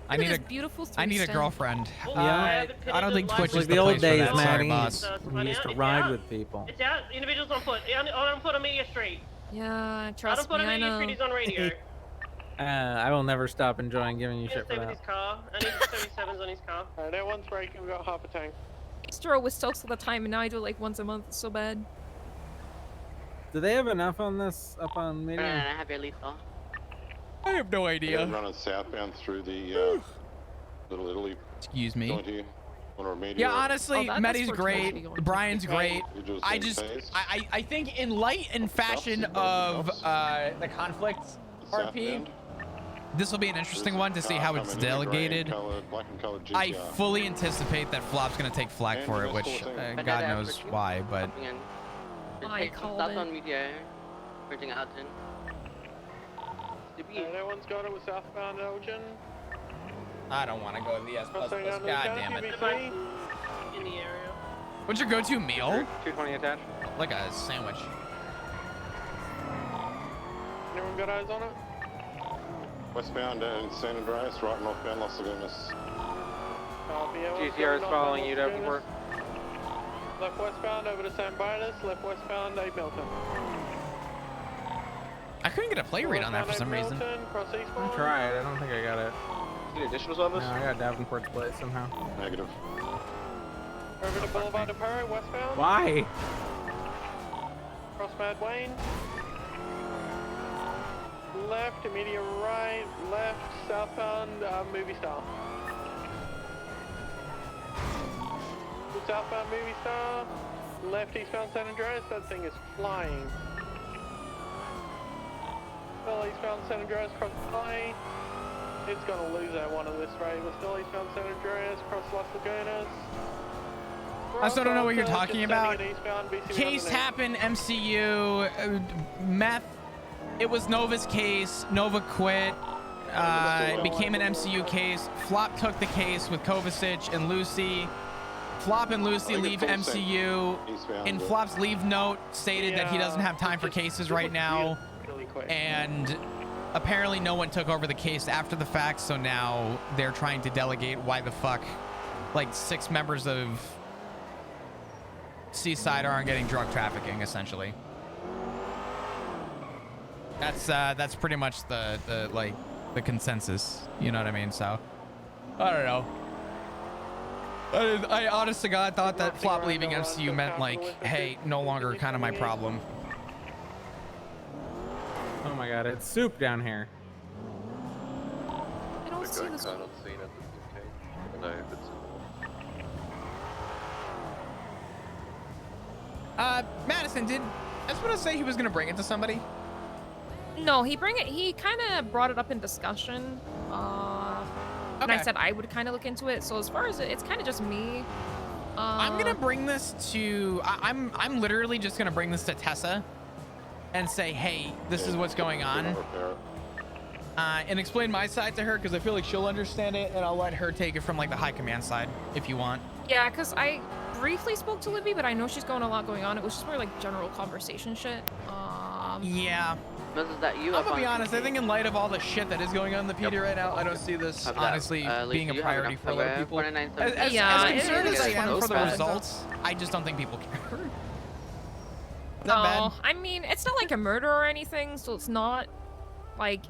I need a beautiful. I need a girlfriend. Yeah. I don't think Twitch is Like the the old place for days, that. Sorry, Maddie. boss. We used to ride with people. It's out. Individuals on foot. On foot on Media Street. Yeah, Out trust on foot me, on I Media know. Street is on radio. I will never stop enjoying giving you He's shit for stay with that. his car. I need 37s on his car. Alright, that one's breaking. We've got half a tank. I used to roll with Stokes all the time, and now I do it like once a month. It's so bad. Do they have enough on this up on medium? I have your lethal. I have no idea. I'm running southbound through the Little Italy. Excuse me. Yeah, honestly, Medi's great. Brian's great. I just, I think in light and fashion of the conflict RP, this will be an interesting one to see how it's delegated. I fully anticipate that Flop's gonna take flag for it, which God knows why, but. I called it. on media. Bridging out in. That one's got it with southbound Elgin. I don't want to go to the S++. God damn it. In the area. What's your go-to meal? 220 attached. Like a sandwich. Anyone got eyes on it? Westbound in San Andreas, right northbound Los Lagunas. GTR is following you, Davenport. Left westbound over to San Barnes, left westbound 8 Milton. I couldn't get a play read on that for some reason. Cross eastbound. I tried. I don't think I got it. Any additionals on this? No, I got Davenport's place somehow. Negative. Over to Boulevard de Paris, westbound. Why? Cross Mad Wayne. Left, immediate right, left, southbound, movie star. Southbound movie star, left eastbound San Andreas, that thing is flying. Still eastbound San Andreas, cross the play. It's gonna lose that one on this raid. We're still eastbound San Andreas, cross Las Lagunas. I still don't know what you're talking about. Case happened, MCU, meth. It was Nova's case. Nova quit. It became an MCU case. Flop took the case with Kovacic and Lucy. Flop and Lucy leave MCU. In Flop's leave note stated that he doesn't have time for cases right now. And apparently no one took over the case after the fact, so now they're trying to delegate. Why the fuck? Like 6 members of Seaside aren't getting drug trafficking, essentially. That's pretty much the consensus. You know what I mean? So I don't know. I honest to God thought that Flop leaving MCU meant like, hey, no longer kind of my problem. Oh my God, it's soup down here. I don't see this. Madison, did Espada say he was gonna bring it to somebody? No, he kind of brought it up in discussion. And I said I would kind of look into it. So as far as it's kind of just me. I'm gonna bring this to. I'm literally just gonna bring this to Tessa, and say, hey, this is what's going on, and explain my side to her because I feel like she'll understand it, and I'll let her take it from like the high command side if you want. Yeah, because I briefly spoke to Libby, but I know she's going a lot going on. It was just more like general conversation shit. Yeah. Is that you? I'm gonna be honest. I think in light of all the shit that is going on in the PD right now, I don't see this honestly being a priority for a lot of people. As concerned as I am for the results, I just don't think people care. Is that bad? I mean, it's not like a murder or anything, so it's not like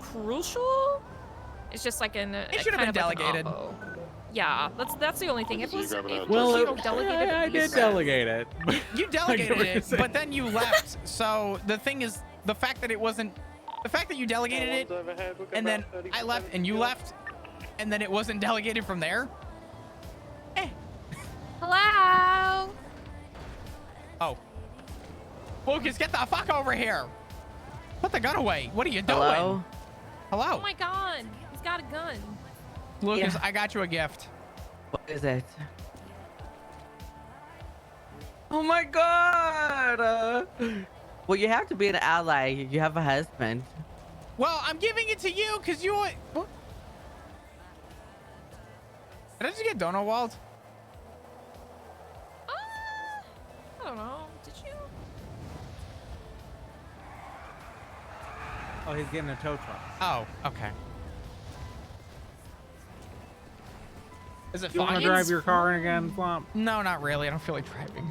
crucial. It's just like it should have been delegated. Yeah, that's the only thing. If well, delegated, I did delegate it. You delegated it, but then you left. So the thing is, the fact that you delegated it, and then I left and you left, and then it wasn't delegated from there. Hello. Oh. Lucas, get the fuck over here. Put the gun away. What are you doing? Hello? Hello. Oh my God, he's got a gun. Lucas, I got you a gift. What is it? Oh my God! Well, you have to be an ally. You have a husband. Well, I'm giving it to you because you. What? Did I just get Dono Walled? I don't know. Did you? Oh, he's getting a tow truck. Oh, okay. Is it You want to fine? drive your car again, Flump? No, not really. I don't feel like driving.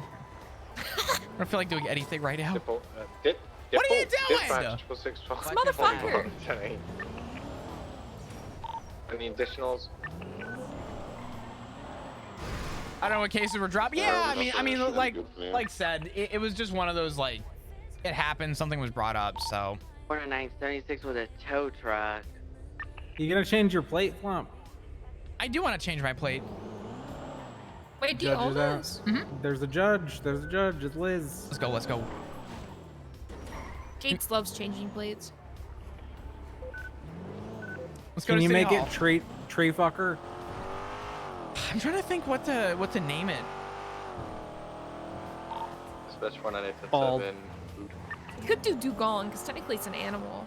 I don't feel like doing anything right now. Depot, What are you doing? Dispatch, 612. This motherfucker. Any additionals? I don't know what cases were dropped. Yeah, I mean, like said, it was just one of those, like, it happened. Something was brought up, so. 4976 with a tow truck. You gonna change your plate, Flump? I do want to change my plate. Wait, do you own this? There's a judge. There's a judge. It's Liz. Let's go. Let's go. Gates loves changing plates. Let's go Can to you City make Hall. it tree fucker? I'm trying to think what to name it. Dispatch 4987. Bald. You could do dugong, because technically it's an animal.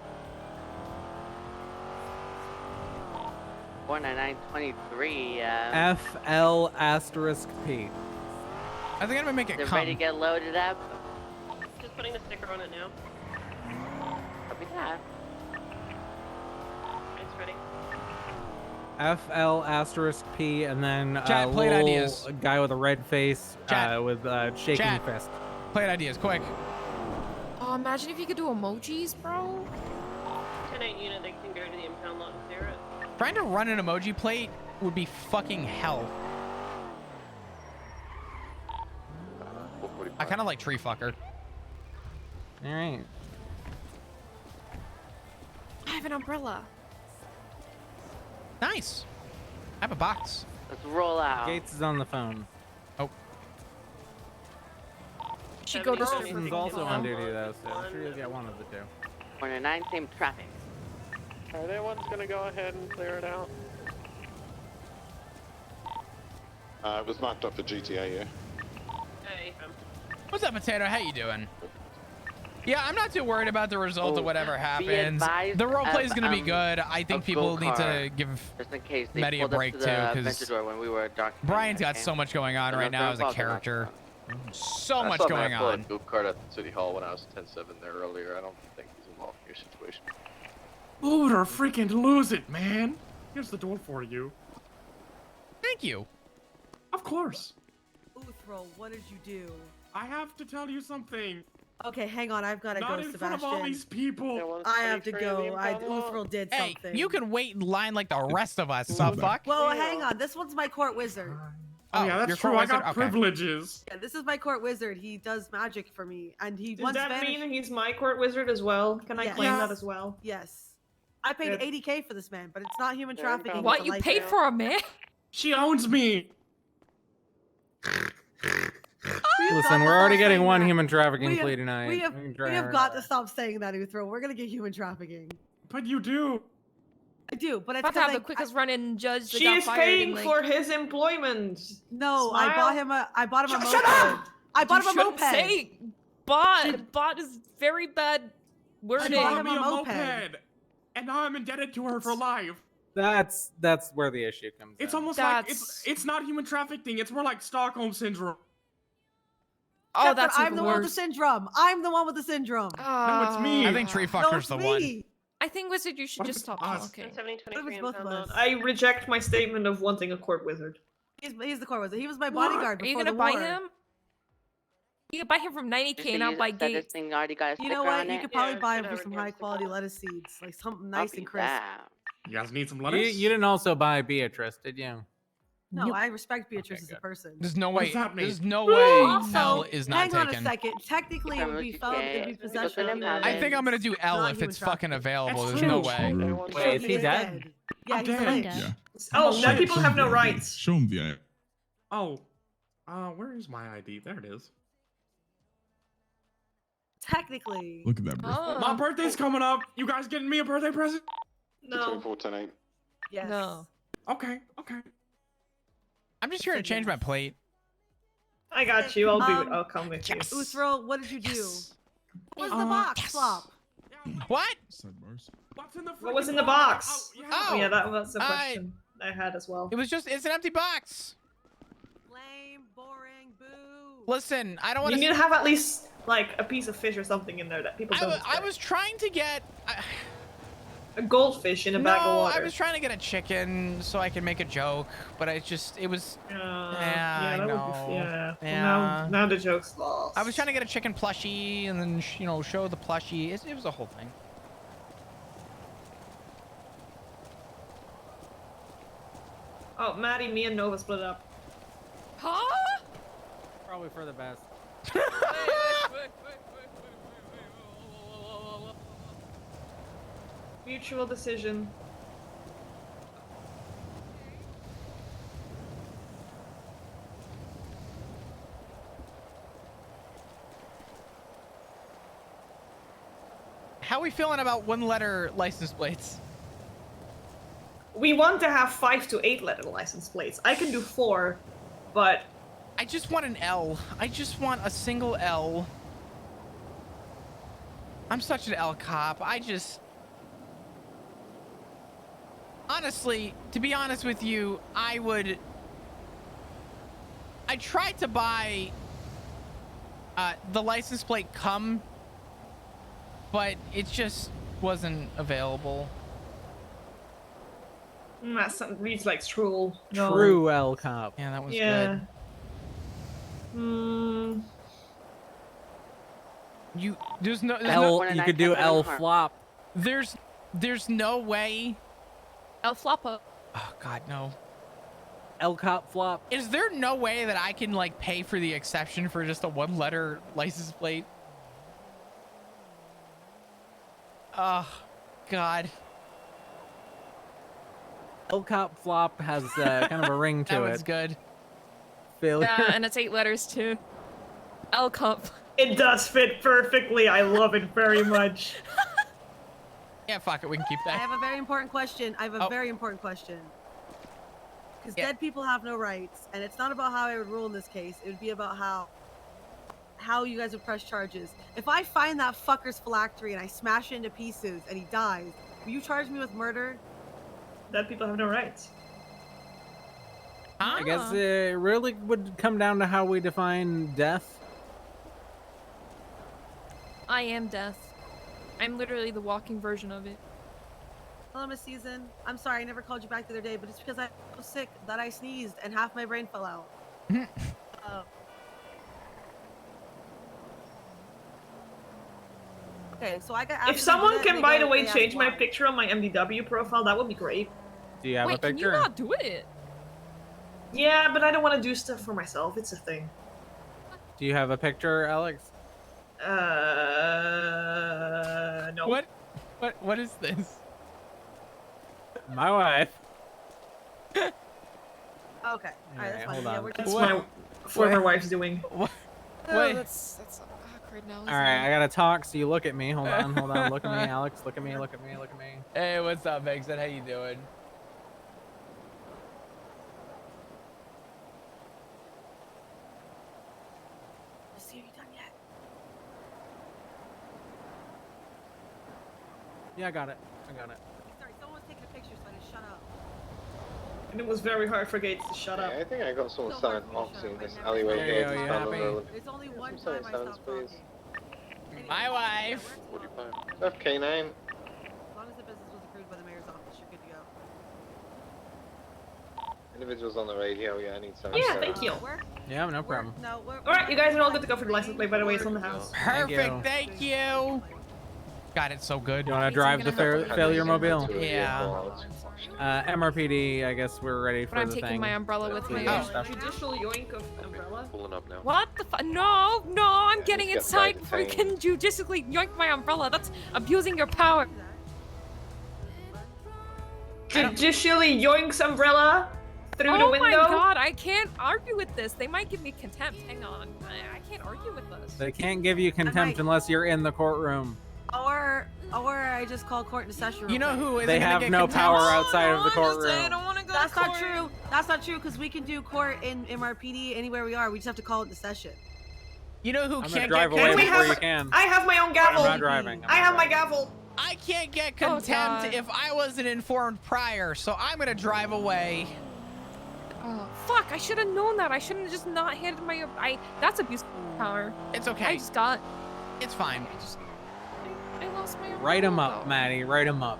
49923. FL asterisk P. I think I'm gonna make it They're come. ready to get loaded up. Just putting a sticker on it now. Copy that. It's ready. FL asterisk P, and then Chat, plate little ideas. guy with a red face Chat. with shaking Chat. fist. Plate ideas, quick. Oh, imagine if you could do emojis, bro. 10-8 unit, they can go to the impound lot and clear it. Trying to run an emoji plate would be fucking hell. I kind of like tree fucker. All right. I have an umbrella. Nice. I have a box. Let's roll out. Gates is on the phone. Oh, She go to Kristen's also on duty though, so I'm sure you'll get one of the two. 499, same traffic. Alright, everyone's gonna go ahead and clear it out. It was marked up for GTA, yeah. Hey, what's up, Potato? How you doing? Yeah, I'm not too worried about the result Oh, of whatever be happens. advised The role play is of, gonna be good. I think of people need to go-kart. give Just in case they Medi a pulled up break to too, the because Aventador when we were dark. Brian's got so much going on right now as a character. So much going on. Go kart at City Hall when I was 10-7 there earlier. I don't think he's involved in your situation. Load or freaking lose it, man. Here's the door for you. Thank you. Of course. Uthro, what did you do? I have to tell you something. Okay, hang on. I've got to Not go, in front of all Sebastian. these people. I have to go. Uthro did Hey, something. you can wait in line like the rest of us. So fuck. Well, hang on. This one's my court wizard. Oh, yeah, that's your true. court I wizard? got Okay. privileges. Yeah, this is my court wizard. He does magic for me, and he Does once that vanished. mean he's my court wizard as well? Can I Yes. claim Yes. that as well? Yes. I paid Good. 80K for this man, but it's not human trafficking. What? it's a You life paid jail. for a man? She owns me. Listen, we're already getting one human trafficking plea tonight. We have, can we try have our- got to stop saying that, Uthro. We're gonna get human trafficking. But you do. I do, but it's About to have the because quickest run-in judge that She got is fired paying in, like... for his employment. No, Smile. I bought him a moped. Shut up! I bought You him a shouldn't moped. say bot. Bot is very bad She wording. bought him me a a moped. moped. And now I'm indebted to her for life. That's where the issue comes in. It's almost like it's not human trafficking. It's more like Stockholm syndrome. Oh, Except that's that I'm even the one with the worse. syndrome. I'm the one with the syndrome. No, it's me. I think tree No, fucker's it's the me. one. I think, Wizard, you should What just if stop it's us? talking. 7023 both of impound us. lot. I reject my statement of wanting a court wizard. He's the court wizard. He was my What? bodyguard Are you before gonna the buy war. him? You can buy him from 90K and out by This Gates. thing already got a You sticker know what? on You it. could probably Yeah, buy him could for have some a guarantee. high quality lettuce seeds, like something nice Copy and crisp. that. You guys need some You, lettuce? you didn't also buy Beatrice, did you? No, I respect Beatrice Okay, as a good. person. There's no What way. does that mean? There's no way Also, L is not hang on taken. a second. Technically, it would be found. It'd be Okay. possession of human I think I'm gonna beings. do L Not if human it's fucking trafficking. available. That's There's no true. way. Everyone's Wait, is He he is dead? Yeah, I'm he's dead. dead. Oh, now people have no rights. Show him the ID. Oh, where is my ID? There it is. Technically. Look at that, bro. Oh. My birthday's coming up. You guys getting me a birthday present? No. 2410 Yes. No. Okay, okay. I'm just here to change my plate. I got you. I'll come with you. Uthro, what did you do? Yes. What's in the box, Flop? What? Sidebars. What's in the What was freaking in the box? yeah. Oh. Oh, yeah, that was the question I had as well. It's an empty box. Lame, boring, boo. Listen, I don't want You need to have at least like a piece of fish or something in there that people don't. I was trying to get. A goldfish in a bag of No, water. I was trying to get a chicken so I could make a joke, but it was. Yeah, I that know. would be, yeah. Yeah. Well, now the joke's lost. I was trying to get a chicken plushie and then show the plushie. It was a whole thing. Oh, Maddie, me and Nova split up. Huh? Probably for the best. Mutual decision. How are we feeling about one-letter license plates? We want to have 5 to 8 letter license plates. I can do 4, but I just want an L. I just want a single L. I'm such an L cop. Honestly, to be honest with you, I tried to buy the license plate but it just wasn't available. that reads like Troll. No. True L cop. Yeah, that was Yeah. good. There's no L. You could do L flop. There's no way. El Floppo. Oh God, no. L cop flop. Is there no way that I can like pay for the exception for just a one-letter license plate? Oh, God. L cop flop has kind of a ring to it. That was good. Failure. Yeah, and it's 8 letters too. L Cup. It does fit perfectly. I love it very much. Yeah, fuck it. We can keep I that. have a very important question. Because dead people have no rights, and it's not about how I would rule in this case. It would be about how you guys would press charges. If I find that fucker's phylactery and I smash it into pieces and he dies, will you charge me with murder? Dead people have no rights. I guess it really would come down to how we define death. I am death. I'm literally the walking version of it. Hello, Miss Season. I'm sorry I never called you back the other day, but it's because I was so sick that I sneezed and half my brain fell out. Okay, so I got. If someone can, by the way, change my picture on my MDW profile, that would be great. Do you have a picture? Can you not do it? Yeah, but I don't want to do stuff for myself. It's a thing. Do you have a picture, Alex? No. What is this? My wife. Okay. All right, that's fine. hold Yeah, on. we're That's just... my former wife's doing. What? Oh, that's awkward now. All right, I gotta talk. So you look at me. Hold on. Look at me, Alex. Look at me. Look at me. Look at me. Hey, what's up, Megson? How you doing? Are you done yet? Yeah, I got it. Sorry, someone's taking a picture, so I just shut up. And it was very hard for Gates to shut up. I think I got someone So selling hard for me to oxy shut in up. this I never- alleyway There you gate. go, you down the happy? road. There's only Some one selling time I silence, stopped please. talking. My wife. 45. Left K9. As long as the business was approved by the mayor's office, you're good to go. Individuals on the radio, yeah, I need some. Yeah, thank you. Yeah, no problem. No, we're... Alright, you guys are all good to go for the license plate, by the way, it's on the house. Perfect. Thank you. God, it's so good. You want to drive the failure mobile? Yeah. MRPD, I guess we're ready for But I'm the taking thing. my umbrella with me. Judicial yoink of umbrella? Pulling up now. What the fuck? No, I'm getting he's inside got before you detained. can judicially yoink my umbrella. That's abusing your power. Judicially yoinks umbrella through the Oh window? my god, I can't argue with this. They might give me contempt. Hang on. I can't argue with this. They can't give you contempt unless you're in the courtroom. Or I just call court in session. You know who isn't They gonna have get no contempt? power outside of the courtroom. I don't want to go That's to not court. true. That's not true because we can do court in MRPD anywhere we are. We just have to call it the session. You know who I'm gonna can't drive get away we before have- you can. I have my own gavel! I'm not driving. I have my gavel! I can't get Oh, contempt God. if I wasn't informed prior, so I'm gonna drive away. Oh, fuck, I should have known that. I shouldn't have just not handed my... That's abuse of power. It's okay. I just got... It's fine. I lost my... Write them umbrella, up, though. Maddie. Write them up.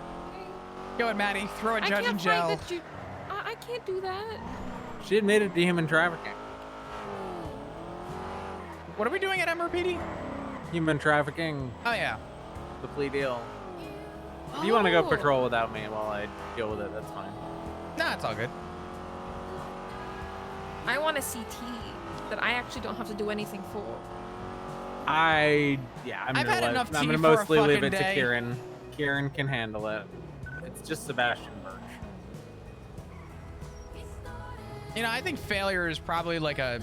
Go ahead, Maddie. Throw a I judge in can't jail. find that you. I can't do that. She admitted to human trafficking. What are we doing at MRPD? Human trafficking. Oh, yeah. The plea deal. If you want to go Oh. patrol without me while I deal with it, that's fine. Nah, it's all good. I want a CT that I actually don't have to do anything for. I'm I've had enough tea gonna for a mostly leave fucking it day. to Kieran. Kieran can handle it. It's just Sebastian Birch. You know, I think failure is probably like a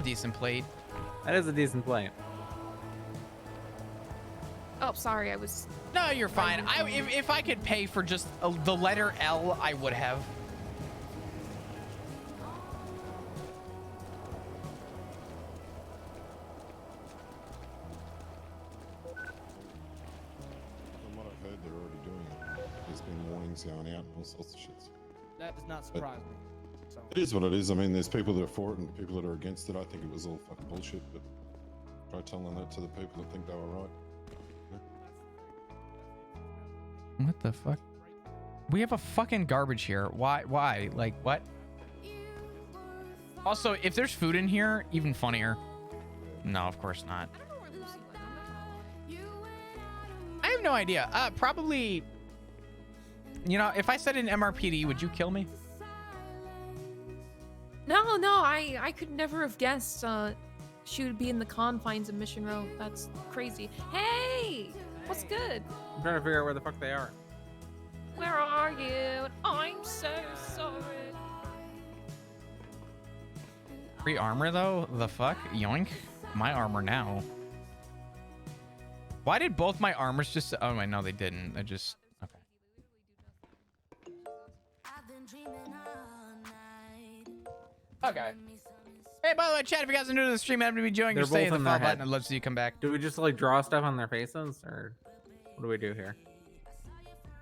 decent plate. That is a decent plate. Oh, sorry, I was. No, you're fine. If I could pay for just the letter L, I would have. From what I've heard, they're already doing it. There's been warnings going out and all sorts of shit. That does not surprise me. So. It is what it is. I mean, there's people that are for it and people that are against it. I think it was all fucking bullshit, but try telling that to the people that think they were right. What the fuck? We have a fucking garbage here. Why? Like, what? Also, if there's food in here, even funnier. No, of course not. I have no idea. Probably, you know, if I said an MRPD, would you kill me? No, I could never have guessed she would be in the confines of Mission Row. That's crazy. Hey, what's good? I'm trying to figure out where the fuck they are. Where are you? I'm so sorry. Free armor though? The fuck? Yoink. My armor now. Why did both my armors just... Oh, wait, no, they didn't. They just... Okay. Okay. Hey, by the way, chat, if you guys are new to the stream, I'm going to be joining your They're stay in both the in their follow button. head. I'd love to see you come back. Do we just like draw stuff on their faces, or what do we do here?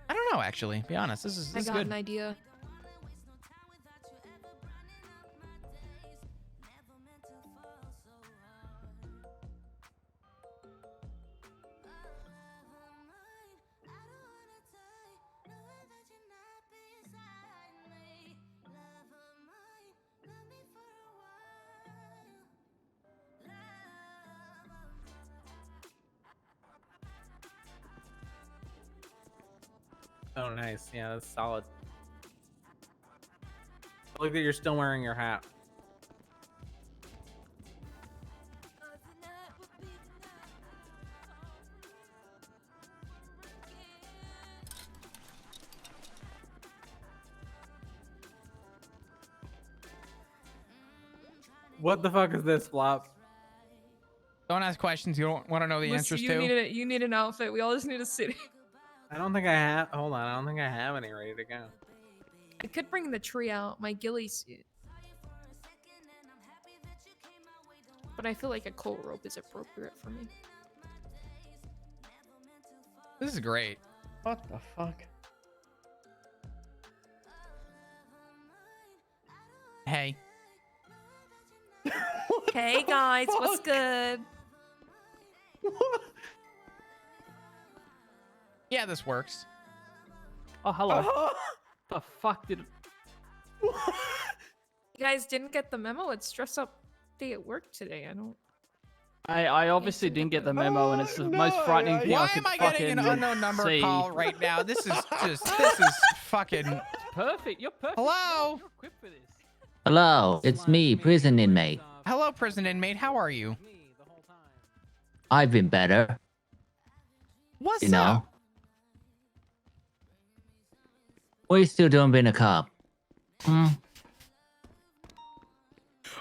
I don't know, actually. Be honest. This is I got good. an idea. Oh, nice. Yeah, that's solid. Look that you're still wearing your hat. What the fuck is this, Flop? Don't ask questions you don't want to know the answers to. You need an outfit. We all just need a city. I don't think I have. Hold on, I don't think I have any ready to go. I could bring the tree out, my ghillie suit. But I feel like a coat rope is appropriate for me. This is great. What the fuck? Hey. Hey guys, what's good? Yeah, this works. Oh, hello. The fuck did? You guys didn't get the memo? It's dress up day at work today. I don't. I obviously didn't get the memo, and it's the most frightening thing Why I could am I getting an fucking unknown number see. call right now? This is just, this is fucking... Perfect. You're perfect. Hello? You're equipped for this. Hello, it's me, prison inmate. Hello, prison inmate. How are you? I've been better. What's You know? up? What are you still doing being a cop? Hmm?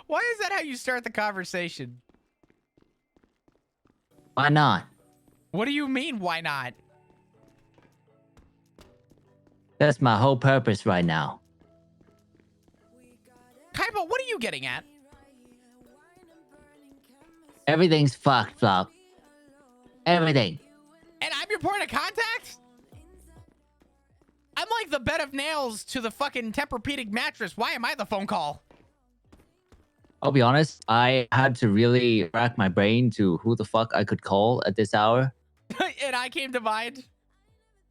Why is that how you start the conversation? Why not? What do you mean, why not? That's my whole purpose right now. Kaiba, what are you getting at? Everything's fucked, Flop. Everything. And I'm your point of contact? I'm like the bed of nails to the fucking Tempur-Pedic mattress. Why am I the phone call? I'll be honest, I had to really rack my brain to who the fuck I could call at this hour. And I came to mind.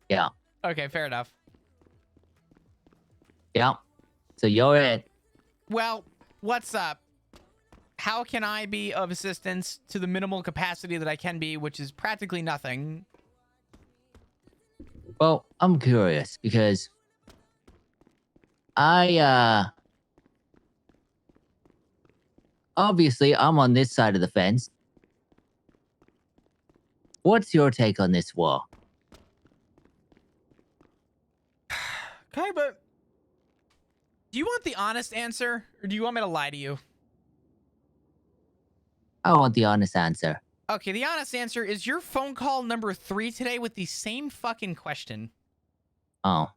Yeah. Okay, fair enough. Yeah. So you're it. Well, what's up? How can I be of assistance to the minimal capacity that I can be, which is practically nothing? Well, I'm curious because obviously I'm on this side of the fence. What's your take on this war? Okay, but do you want the honest answer, or do you want me to lie to you? I want the honest answer. Okay, the honest answer is your phone call number 3 today with the same fucking question. Oh.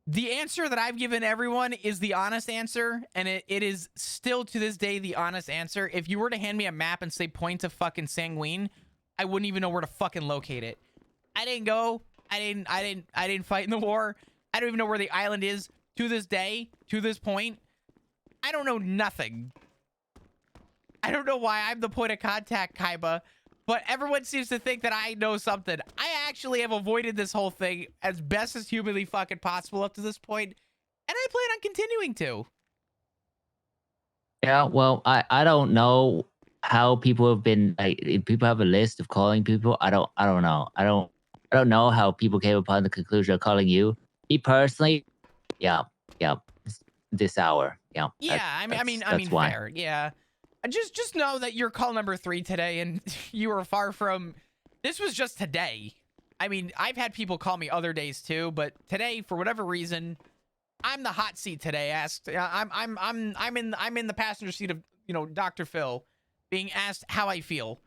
The answer that I've given everyone is the honest answer, and it is still to this day the honest answer. If you were to hand me a map and say point to fucking Sanguine, I wouldn't even know where to fucking locate it. I didn't go. I didn't fight in the war. I don't even know where the island is to this day, to this point. I don't know nothing. I don't know why I'm the point of contact, Kaiba, but everyone seems to think that I know something. I actually have avoided this whole thing as best as humanly fucking possible up to this point, and I plan on continuing to. Yeah, well, I don't know how people have been like if people have a list of calling people. I don't know. I don't know how people came upon the conclusion of calling you. Me personally, yeah, this hour. Yeah. Yeah, I mean why. fair. Yeah. Just know that you're call number 3 today, and you were far from. This was just today. I mean, I've had people call me other days too, but today, for whatever reason, I'm the hot seat today. Asked, I'm in the passenger seat of Dr. Phil, being asked how I feel,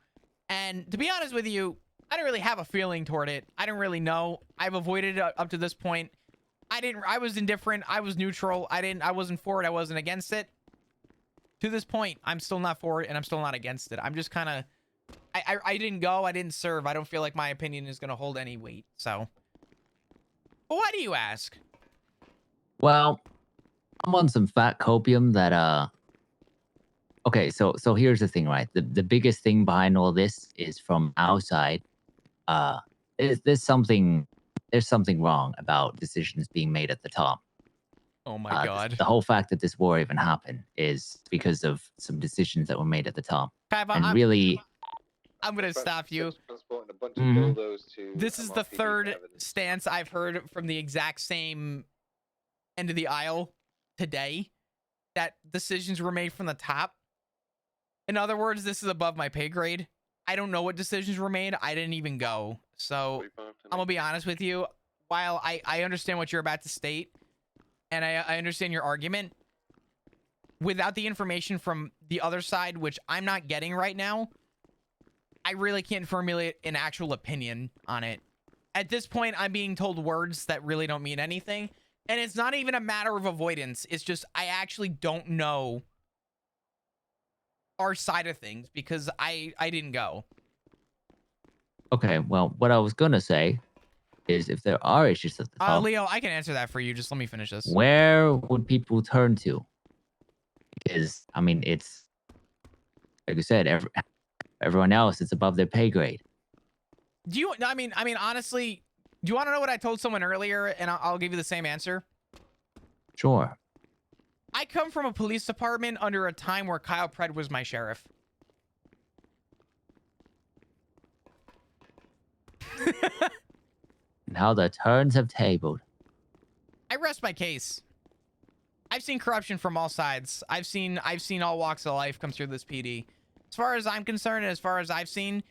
and to be honest with you, I don't really have a feeling toward it. I don't really know. I've avoided it up to this point. I was indifferent. I was neutral. I wasn't for it. I wasn't against it. To this point, I'm still not for it, and I'm still not against it. I'm just kind of... I didn't go. I didn't serve. I don't feel like my opinion is going to hold any weight, so... But why do you ask? Well, I'm on some fat copium that, Okay, so here's the thing, right? The biggest thing behind all this is from outside. There's something wrong about decisions being made at the top. Oh my god. The whole fact that this war even happened is because of some decisions that were made at the top. Kaiba, I'm going to stop you. This is the third stance I've heard from the exact same end of the aisle today, that decisions were made from the top. In other words, this is above my pay grade. I don't know what decisions were made. I didn't even go. So I'm going to be honest with you. While I understand what you're about to state, and I understand your argument, without the information from the other side, which I'm not getting right now, I really can't formulate an actual opinion on it. At this point, I'm being told words that really don't mean anything. And it's not even a matter of avoidance. It's just I actually don't know our side of things because I didn't go. Okay, well, what I was going to say is if there are issues at the top... Leo, I can answer that for you. Just let me finish this. Where would people turn to? Because, I mean, it's... Like I said, everyone else, it's above their pay grade. Do you... I mean, honestly, do you want to know what I told someone earlier? And I'll give you the same answer. Sure. I come from a police department under a time where Kyle Pred was my sheriff. And how the turns have tabled. I rest my case. I've seen corruption from all sides. I've seen all walks of life come through this PD. As far as I'm concerned, and as far as I've seen,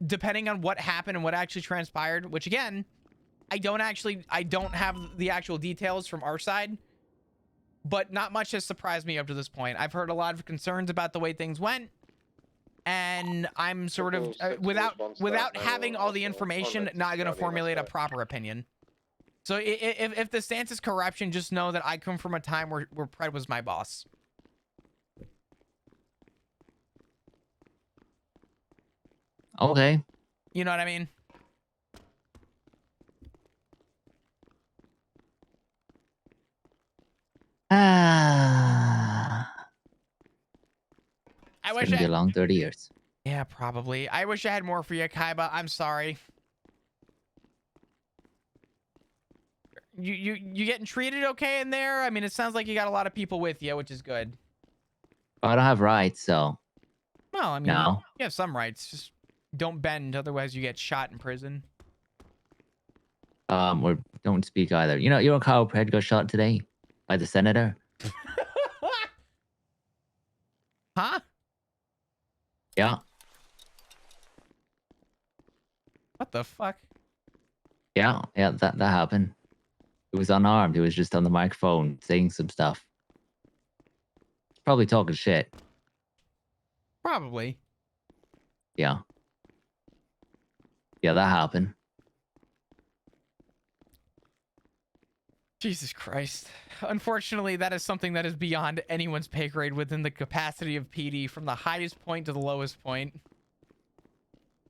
depending on what happened and what actually transpired, which again, I don't have the actual details from our side, but not much has surprised me up to this point. I've heard a lot of concerns about the way things went, and I'm sort of without having all the information, not going to formulate a proper opinion. So if the stance is corruption, just know that I come from a time where Pred was my boss. Okay. You know what I mean? It's gonna be a long 30 years. Yeah, probably. I wish I had more for you, Kaiba. I'm sorry. You getting treated okay in there? I mean, it sounds like you got a lot of people with you, which is good. I don't have rights, so Well, I mean, no. you have some rights. Just don't bend, otherwise you get shot in prison. Or don't speak either. You know Kyle Pratt got shot today by the senator. Huh? Yeah. What the fuck? Yeah, that happened. He was unarmed. He was just on the microphone saying some stuff. Probably talking shit. Probably. Yeah. Yeah, that happened. Jesus Christ. Unfortunately, that is something that is beyond anyone's pay grade within the capacity of PD, from the highest point to the lowest point.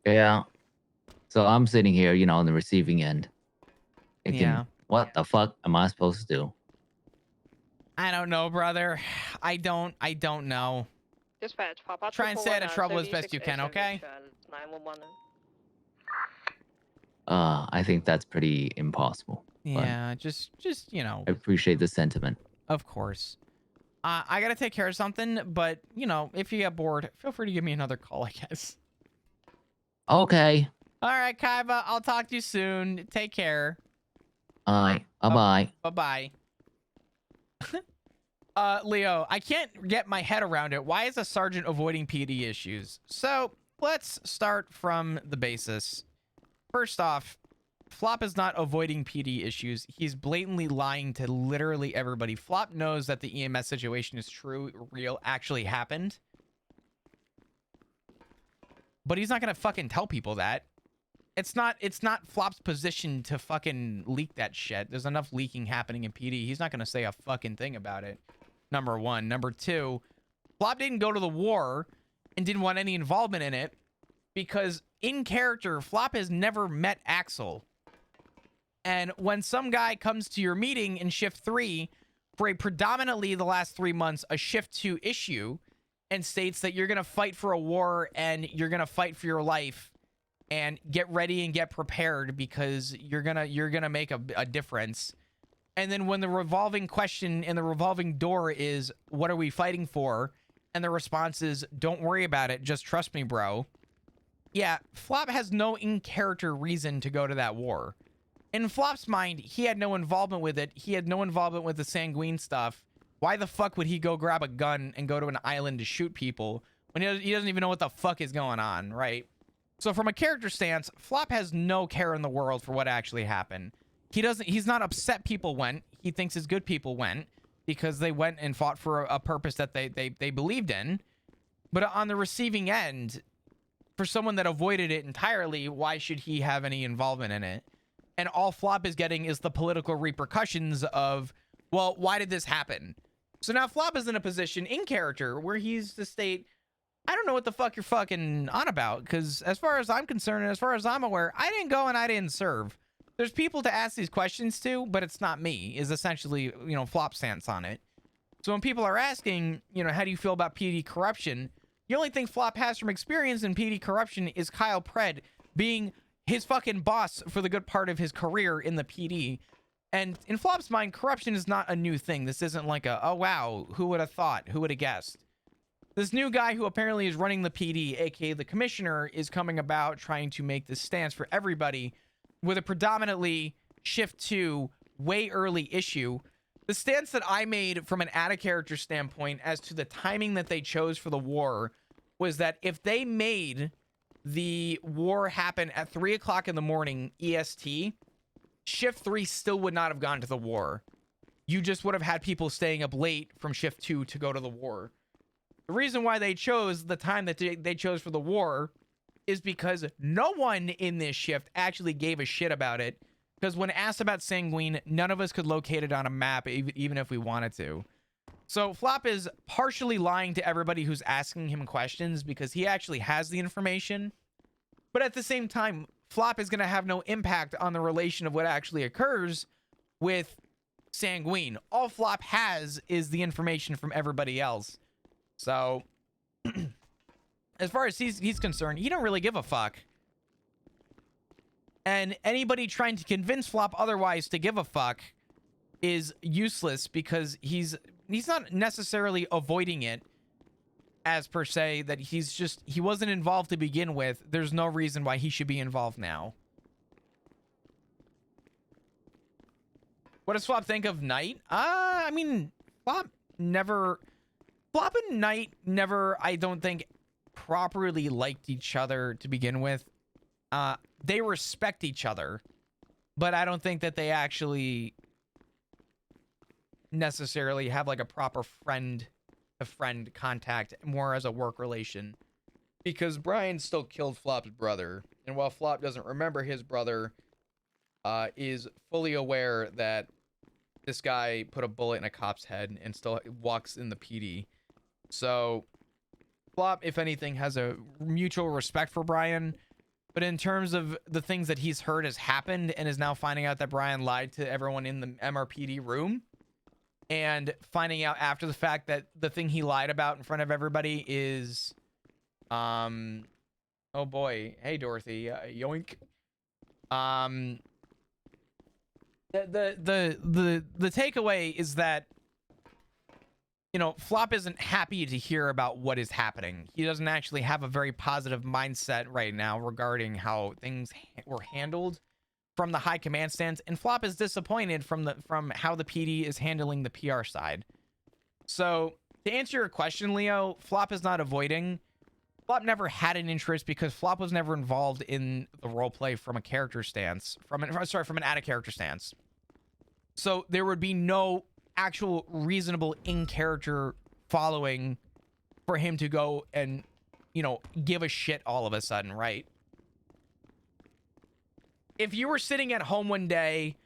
Yeah. So I'm sitting here, on the receiving end. Thinking, Yeah. what the fuck am I supposed to do? I don't know, brother. I don't know. Dispatch, pop out Try and stay out of trouble as best you can, okay? 911. I think that's pretty impossible. Yeah, just I appreciate the sentiment. Of course. I gotta take care of something, but if you get bored, feel free to give me another call, I guess. Okay. All right, Kaiba, I'll talk to you soon. Take care. All right. Bye-bye. Bye-bye. Leo, I can't get my head around it. Why is a sergeant avoiding PD issues? So let's start from the basis. First off, Flop is not avoiding PD issues. He's blatantly lying to literally everybody. Flop knows that the EMS situation is true, real, actually happened. But he's not gonna fucking tell people that. It's not Flop's position to fucking leak that shit. There's enough leaking happening in PD. He's not gonna say a fucking thing about it. Number one. Number two, Flop didn't go to the war and didn't want any involvement in it because in character, Flop has never met Axel. And when some guy comes to your meeting in shift 3 for a predominantly the last 3 months, a shift 2 issue, and states that you're going to fight for a war and you're going to fight for your life and get ready and get prepared because you're going to make a difference. And then when the revolving question and the revolving door is, what are we fighting for? And the response is, don't worry about it. Just trust me, bro. Yeah, Flop has no in-character reason to go to that war. In Flop's mind, he had no involvement with it. He had no involvement with the Sanguine stuff. Why the fuck would he go grab a gun and go to an island to shoot people when he doesn't even know what the fuck is going on, right? So from a character stance, Flop has no care in the world for what actually happened. He's not upset people went. He thinks his good people went because they went and fought for a purpose that they believed in. But on the receiving end, for someone that avoided it entirely, why should he have any involvement in it? And all Flop is getting is the political repercussions of, well, why did this happen? So now Flop is in a position in character where he's to state, I don't know what the fuck you're fucking on about, because as far as I'm concerned and as far as I'm aware, I didn't go and I didn't serve. There's people to ask these questions to, but it's not me, is essentially, Flop's stance on it. So when people are asking, how do you feel about PD corruption? The only thing Flop has from experience in PD corruption is Kyle Pred being his fucking boss for the good part of his career in the PD. And in Flop's mind, corruption is not a new thing. This isn't like oh wow, who would have thought? Who would have guessed? This new guy who apparently is running the PD, aka the commissioner, is coming about trying to make this stance for everybody with a predominantly shift 2 way early issue. The stance that I made from an out-of-character standpoint as to the timing that they chose for the war was that if they made the war happen at 3 o'clock in the morning EST, shift 3 still would not have gone to the war. You just would have had people staying up late from shift 2 to go to the war. The reason why they chose the time that they chose for the war is because no one in this shift actually gave a shit about it. Because when asked about Sanguine, none of us could locate it on a map, even if we wanted to. So Flop is partially lying to everybody who's asking him questions because he actually has the information. But at the same time, Flop is going to have no impact on the relation of what actually occurs with Sanguine. All Flop has is the information from everybody else. So, as far as he's concerned, he don't really give a fuck. And anybody trying to convince Flop otherwise to give a fuck is useless, because he's not necessarily avoiding it as per se, that he wasn't involved to begin with. There's no reason why he should be involved now. What does Flop think of Knight? I mean, Flop and Knight never, I don't think, properly liked each other to begin with. They respect each other, but I don't think that they actually necessarily have like a proper friend to friend contact, more as a work relation, because Brian still killed Flop's brother, and while Flop doesn't remember his brother, is fully aware that this guy put a bullet in a cop's head and still walks in the PD. So Flop, if anything, has a mutual respect for Brian, but in terms of the things that he's heard has happened and is now finding out that Brian lied to everyone in the MRPD room, and finding out after the fact that the thing he lied about in front of everybody is, oh boy, hey Dorothy, yoink. The takeaway is that, you know, Flop isn't happy to hear about what is happening. He doesn't actually have a very positive mindset right now regarding how things were handled from the high command stance, and Flop is disappointed from how the PD is handling the PR side. So to answer your question, Leo, Flop is not avoiding. Flop never had an interest because Flop was never involved in the roleplay from a character stance, from an out of character stance. So there would be no actual reasonable in-character following for him to go and, you know, give a shit all of a sudden, right? If you were sitting at home one day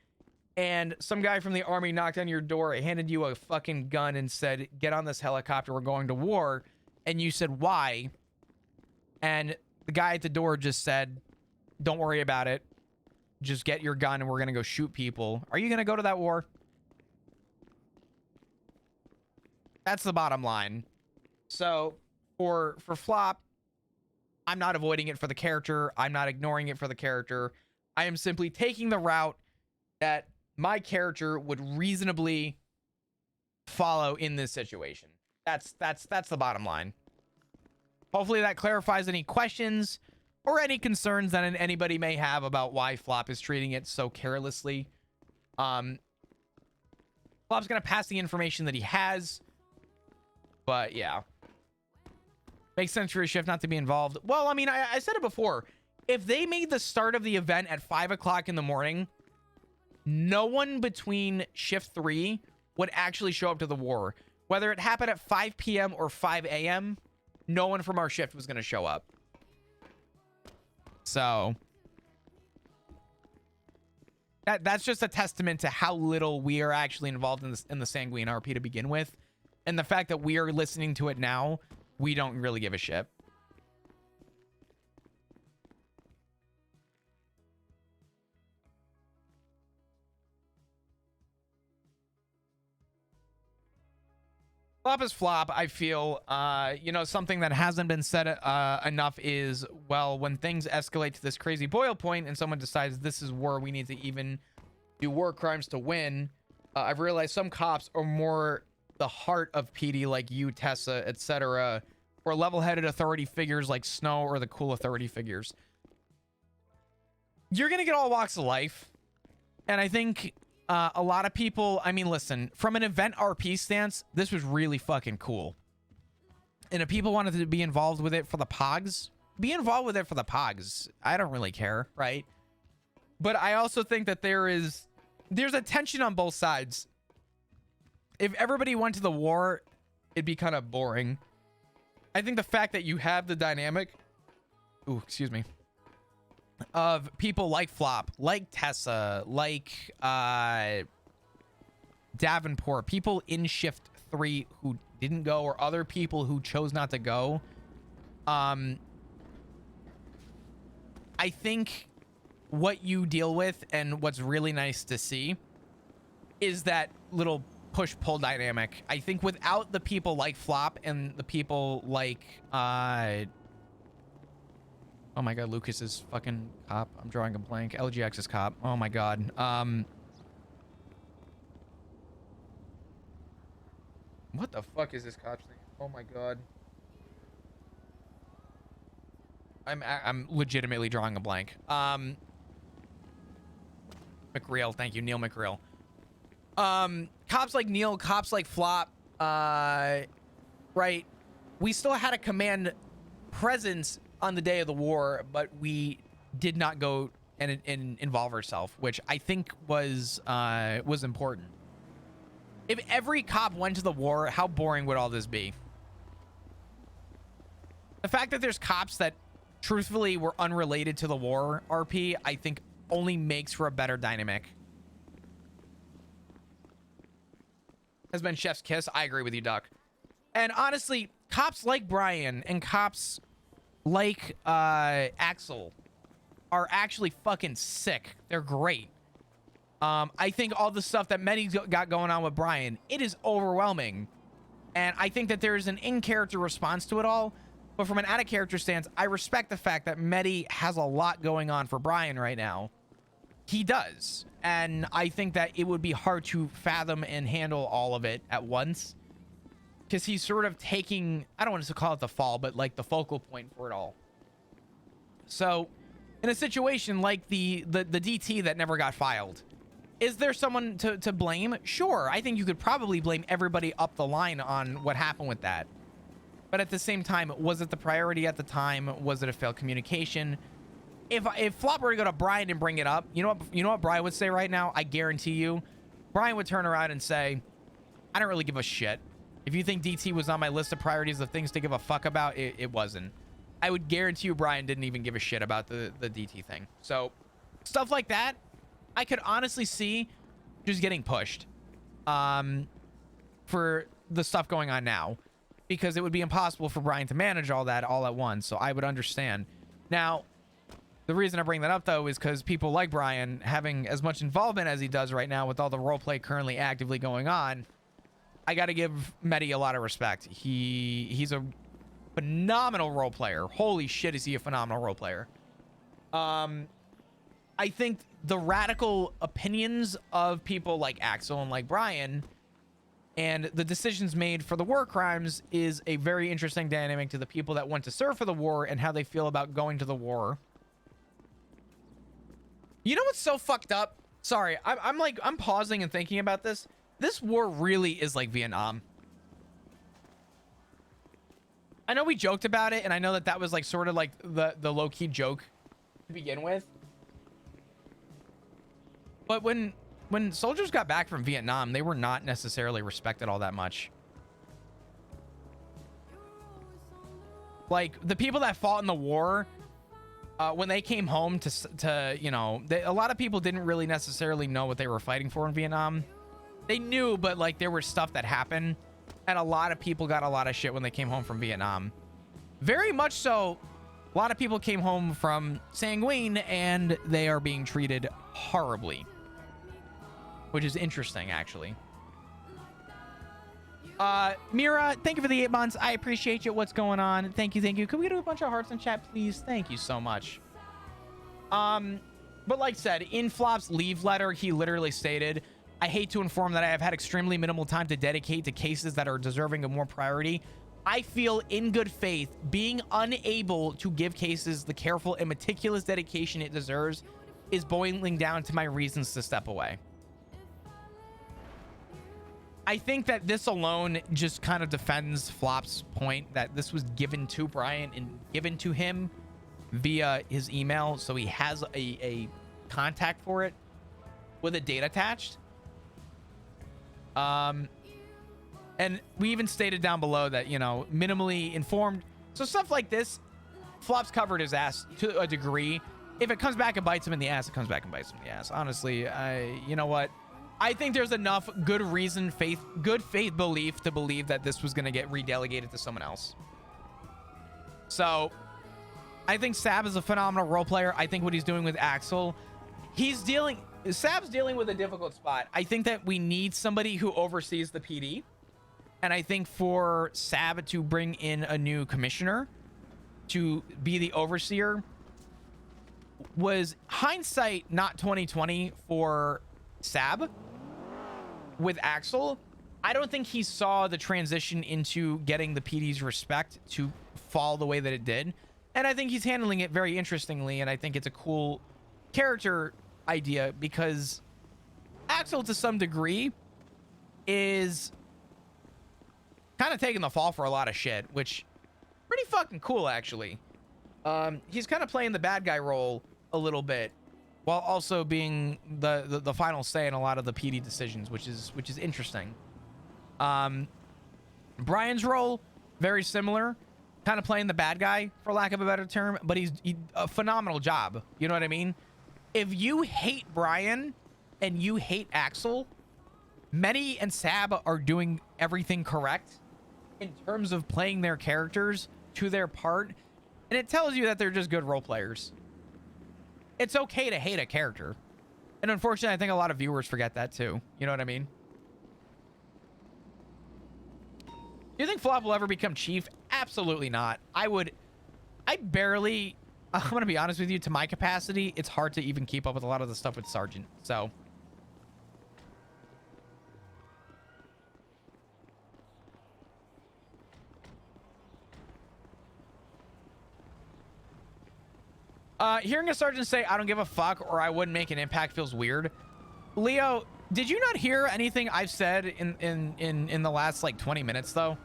and some guy from the army knocked on your door, handed you a fucking gun and said, get on this helicopter, we're going to war, and you said, why? And the guy at the door just said, don't worry about it, just get your gun and we're gonna go shoot people, are you gonna go to that war? That's the bottom line. So for Flop, I'm not avoiding it for the character, I'm not ignoring it for the character. I am simply taking the route that my character would reasonably follow in this situation. That's the bottom line. Hopefully that clarifies any questions or any concerns that anybody may have about why Flop is treating it so carelessly. Flop's gonna pass the information that he has, but yeah, makes sense for his shift not to be involved. Well, I mean, I said it before. If they made the start of the event at 5 o'clock in the morning, no one between shift 3 would actually show up to the war. Whether it happened at 5 p.m. or 5 a.m., no one from our shift was going to show up. So that's just a testament to how little we are actually involved in the Sanguine RP to begin with. And the fact that we are listening to it now, we don't really give a shit. Flop is Flop, I feel. You know, something that hasn't been said enough is, well, when things escalate to this crazy boil point and someone decides this is war, we need to even do war crimes to win, I've realized some cops are more the heart of PD, like you, Tessa, etc., or level-headed authority figures like Snow or the cool authority figures. You're gonna get all walks of life, and I think a lot of people, I mean, listen, from an event RP stance, this was really fucking cool. And if people wanted to be involved with it for the pogs, be involved with it for the pogs. I don't really care, right? But I also think that there's a tension on both sides. If everybody went to the war, it'd be kind of boring. I think the fact that you have the dynamic, ooh, excuse me, of people like Flop, like Tessa, like Davenport, people in shift 3 who didn't go, or other people who chose not to go. I think what you deal with and what's really nice to see is that little push-pull dynamic. I think without the people like Flop and the people like Oh my god, Lucas is fucking cop. I'm drawing a blank. LGX is cop. Oh my god. What the fuck is this cop's name? Oh my god. I'm legitimately drawing a blank. McReal, thank you, Neil McReal. Cops like Neil, cops like Flop, right? We still had a command presence on the day of the war, but we did not go and involve ourselves, which I think was important. If every cop went to the war, how boring would all this be? The fact that there's cops that truthfully were unrelated to the war, RP, I think only makes for a better dynamic. Has been chef's kiss. I agree with you, Duck. And honestly, cops like Brian and cops like Axel are actually fucking sick. They're great. I think all the stuff that Mehdi's got going on with Brian, it is overwhelming. And I think that there's an in-character response to it all. But from an out-of-character stance, I respect the fact that Mehdi has a lot going on for Brian right now. He does. And I think that it would be hard to fathom and handle all of it at once. Because he's sort of taking, I don't want to call it the fall, but like the focal point for it all. So, in a situation like the DT that never got filed, is there someone to blame? Sure, I think you could probably blame everybody up the line on what happened with that. But at the same time, was it the priority at the time? Was it a failed communication? If Flop were to go to Brian and bring it up, you know what Brian would say right now? I guarantee you, Brian would turn around and say, I don't really give a shit. If you think DT was on my list of priorities of things to give a fuck about, it wasn't. I would guarantee you Brian didn't even give a shit about the DT thing. So, stuff like that, I could honestly see just getting pushed for the stuff going on now. Because it would be impossible for Brian to manage all that all at once. So I would understand. Now, the reason I bring that up, though, is because people like Brian, having as much involvement as he does right now with all the roleplay currently actively going on, I got to give Mehdi a lot of respect. He's a phenomenal role player. Holy shit, is he a phenomenal role player. I think the radical opinions of people like Axel and like Brian and the decisions made for the war crimes is a very interesting dynamic to the people that went to serve for the war and how they feel about going to the war. You know what's so fucked up? Sorry, I'm pausing and thinking about this. This war really is like Vietnam. I know we joked about it, and I know that was like sort of like the low-key joke to begin with. But when soldiers got back from Vietnam, they were not necessarily respected all that much. Like, the people that fought in the war, when they came home to you know, a lot of people didn't really necessarily know what they were fighting for in Vietnam. They knew, but like there was stuff that happened, and a lot of people got a lot of shit when they came home from Vietnam. Very much so, a lot of people came home from Sanguine, and they are being treated horribly. Which is interesting, actually. Mira, thank you for the 8 months. I appreciate you. What's going on? Thank you, thank you. Can we do a bunch of hearts in chat, please? Thank you so much. But like I said, in Flop's leave letter, he literally stated, I hate to inform that I have had extremely minimal time to dedicate to cases that are deserving of more priority. I feel in good faith being unable to give cases the careful and meticulous dedication it deserves is boiling down to my reasons to step away. I think that this alone just kind of defends Flop's point that this was given to Brian and given to him via his email, so he has a contact for it with a date attached. And we even stated down below that, you know, minimally informed. So stuff like this, Flop's covered his ass to a degree. If it comes back and bites him in the ass, it comes back and bites him in the ass. Honestly, you know what? I think there's enough good reason, good faith belief to believe that this was going to get redelegated to someone else. So I think Sab is a phenomenal role player. I think what he's doing with Axel, Sab's dealing with a difficult spot. I think that we need somebody who oversees the PD. And I think for Sab to bring in a new commissioner to be the overseer was hindsight not 2020 for Sab with Axel. I don't think he saw the transition into getting the PD's respect to fall the way that it did. And I think he's handling it very interestingly, and I think it's a cool character idea because Axel, to some degree, is kind of taking the fall for a lot of shit, which pretty fucking cool, actually. He's kind of playing the bad guy role a little bit, while also being the final say in a lot of the PD decisions, which is interesting. Brian's role, very similar, kind of playing the bad guy, for lack of a better term, but he's a phenomenal job. You know what I mean? If you hate Brian and you hate Axel, Medi and Sab are doing everything correct in terms of playing their characters to their part, and it tells you that they're just good role players. It's okay to hate a character, and unfortunately, I think a lot of viewers forget that too. You know what I mean? Do you think Flop will ever become chief? Absolutely not. I'm gonna be honest with you, to my capacity, it's hard to even keep up with a lot of the stuff with Sergeant, so. Hearing a sergeant say, I don't give a fuck, or I wouldn't make an impact feels weird. Leo, did you not hear anything I've said in the last, like, 20 minutes, though?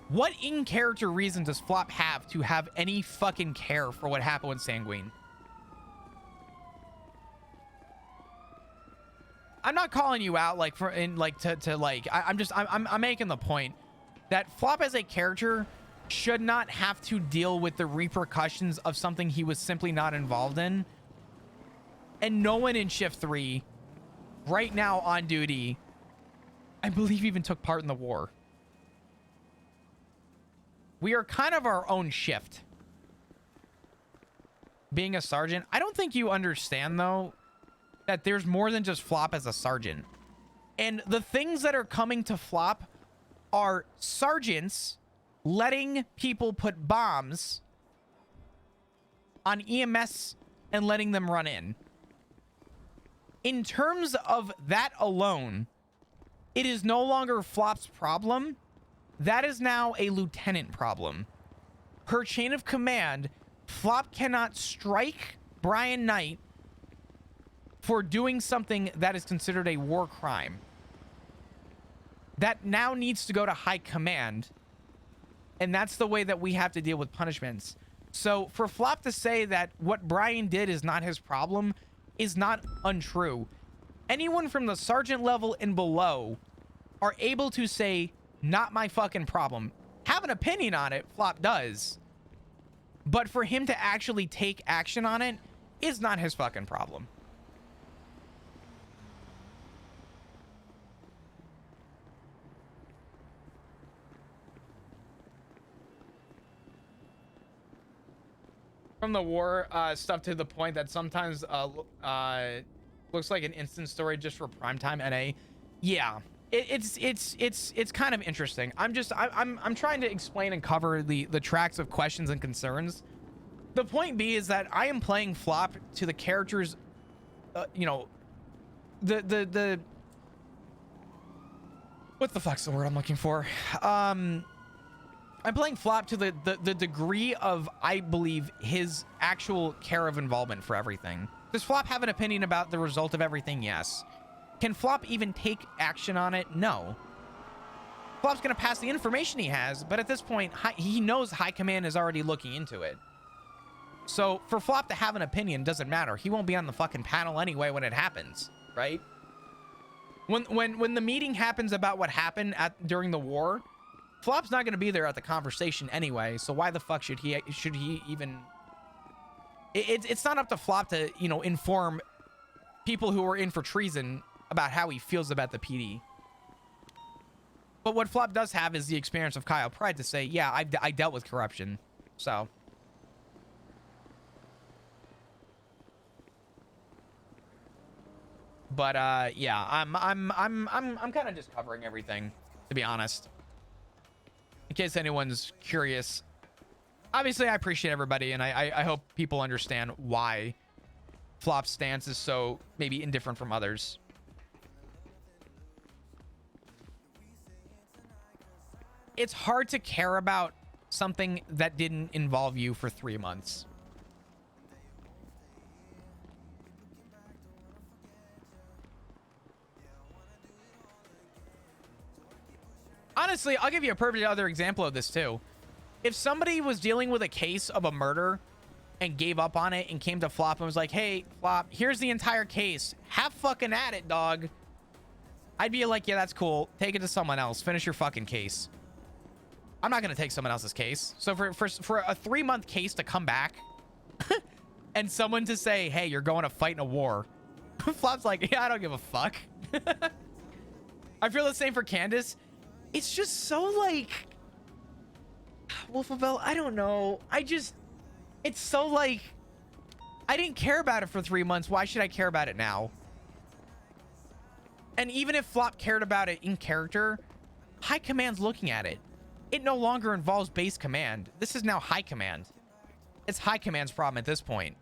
What in-character reason does Flop have to have any fucking care for what happened with Sanguine? I'm not calling you out, like, I'm making the point that Flop as a character should not have to deal with the repercussions of something he was simply not involved in. And no one in Shift 3 right now on duty, I believe, even took part in the war. We are kind of our own shift. Being a sergeant, I don't think you understand, though, that there's more than just Flop as a sergeant. And the things that are coming to Flop are sergeants letting people put bombs on EMS and letting them run in. In terms of that alone, it is no longer Flop's problem. That is now a lieutenant problem. Her chain of command, Flop cannot strike Brian Knight for doing something that is considered a war crime. That now needs to go to high command. And that's the way that we have to deal with punishments. So for Flop to say that what Brian did is not his problem is not untrue. Anyone from the sergeant level and below are able to say, not my fucking problem. Have an opinion on it, Flop does. But for him to actually take action on it is not his fucking problem. From the war stuff to the point that sometimes looks like an instant story just for primetime NA. Yeah, it's kind of interesting. I'm trying to explain and cover the tracks of questions and concerns. The point B is that I am playing Flop to the characters, you know, the what the fuck's the word I'm looking for? I'm playing Flop to the degree of, I believe, his actual care of involvement for everything. Does Flop have an opinion about the result of everything? Yes. Can Flop even take action on it? No. Flop's going to pass the information he has, but at this point, he knows High Command is already looking into it. So for Flop to have an opinion doesn't matter. He won't be on the fucking panel anyway when it happens, right? When the meeting happens about what happened during the war, Flop's not going to be there at the conversation anyway, so why the fuck should he even... It's not up to Flop to, you know, inform people who are in for treason about how he feels about the PD. But what Flop does have is the experience of Kyle Pride to say, yeah, I dealt with corruption, so... But yeah, I'm kind of just covering everything, to be honest. In case anyone's curious. Obviously, I appreciate everybody, and I hope people understand why Flop's stance is so maybe indifferent from others. It's hard to care about something that didn't involve you for 3 months. Honestly, I'll give you a perfect other example of this too. If somebody was dealing with a case of a murder and gave up on it and came to Flop and was like, hey, Flop, here's the entire case. Have fucking at it, dog. I'd be like, yeah, that's cool. Take it to someone else. Finish your fucking case. I'm not going to take someone else's case. So for a 3-month case to come back and someone to say, hey, you're going to fight in a war. Flop's like, yeah, I don't give a fuck. I feel the same for Candace. It's just so like... Wolfabelle, I don't know. It's so like... I didn't care about it for 3 months. Why should I care about it now? And even if Flop cared about it in character, High Command's looking at it. It no longer involves base command. This is now High Command. It's High Command's problem at this point.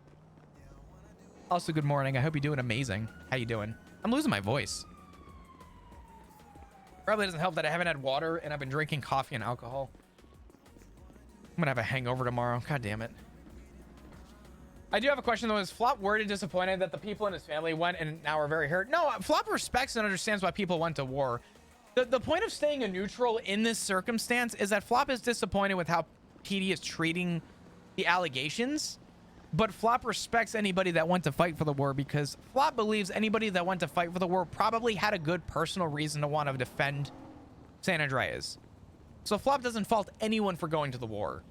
Also, good morning. I hope you're doing amazing. How you doing? I'm losing my voice. Probably doesn't help that I haven't had water and I've been drinking coffee and alcohol. I'm gonna have a hangover tomorrow. God damn it. I do have a question though. Is Flop worried and disappointed that the people in his family went and now are very hurt? No, Flop respects and understands why people went to war. The point of staying a neutral in this circumstance is that Flop is disappointed with how PD is treating the allegations, but Flop respects anybody that went to fight for the war because Flop believes anybody that went to fight for the war probably had a good personal reason to want to defend San Andreas. So Flop doesn't fault anyone for going to the war.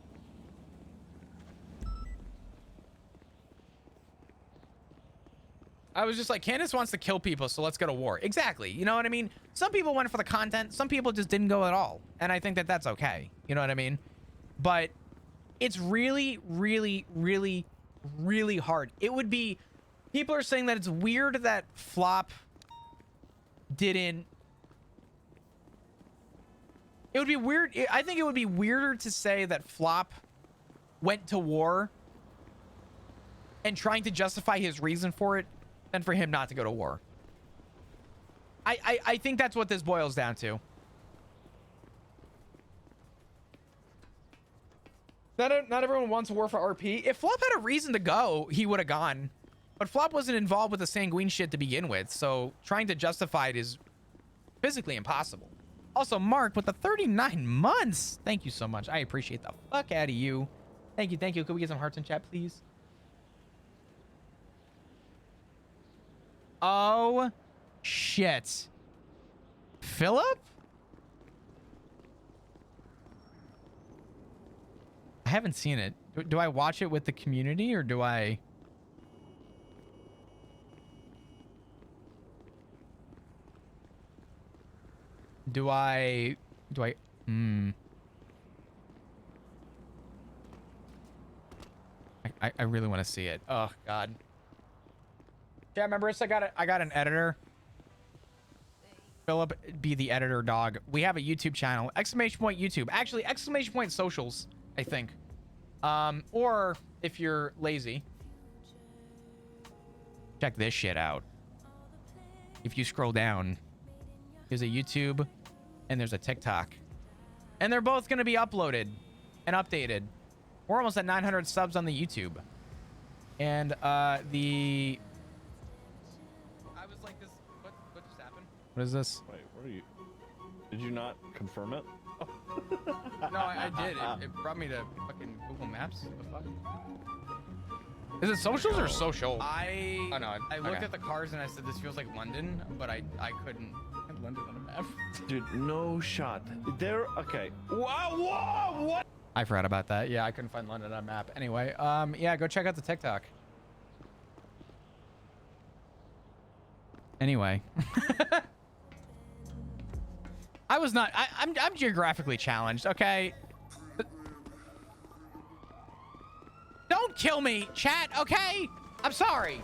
I was just like, Candace wants to kill people, so let's go to war. Exactly. You know what I mean? Some people went for the content. Some people just didn't go at all. And I think that that's okay. You know what I mean? But it's really, really, really, really hard. It would be... People are saying that it's weird that Flop didn't... It would be weird. I think it would be weirder to say that Flop went to war and trying to justify his reason for it than for him not to go to war. I think that's what this boils down to. Not everyone wants war for RP. If Flop had a reason to go, he would have gone. But Flop wasn't involved with the sanguine shit to begin with, so trying to justify it is physically impossible. Also, Mark, with the 39 months, thank you so much. I appreciate the fuck out of you. Thank you, thank you. Could we get some hearts in chat, please? Oh, shit. Philip? I haven't seen it. Do I watch it with the community or do I... I really want to see it. Oh God. Yeah, remember I got an editor. Philip, be the editor, dog. We have a YouTube channel. ! YouTube. Actually, ! Socials, I think. Or if you're lazy, check this shit out. If you scroll down, there's a YouTube and there's a TikTok. And they're both going to be uploaded and updated. We're almost at 900 subs on the YouTube. And I was like, this, what just happened? What is this? Wait, where are you? Did you not confirm it? No, I did. It brought me to fucking Google Maps. What the fuck? Is it socials or social? Oh, no. I looked at the cars and I said, this feels like London, but I couldn't find London on a map. Dude, no shot. There, okay. Whoa, what? I forgot about that. Yeah, I couldn't find London on a map. Anyway, yeah, go check out the TikTok. Anyway. I'm geographically challenged, okay? Don't kill me, chat, okay? I'm sorry.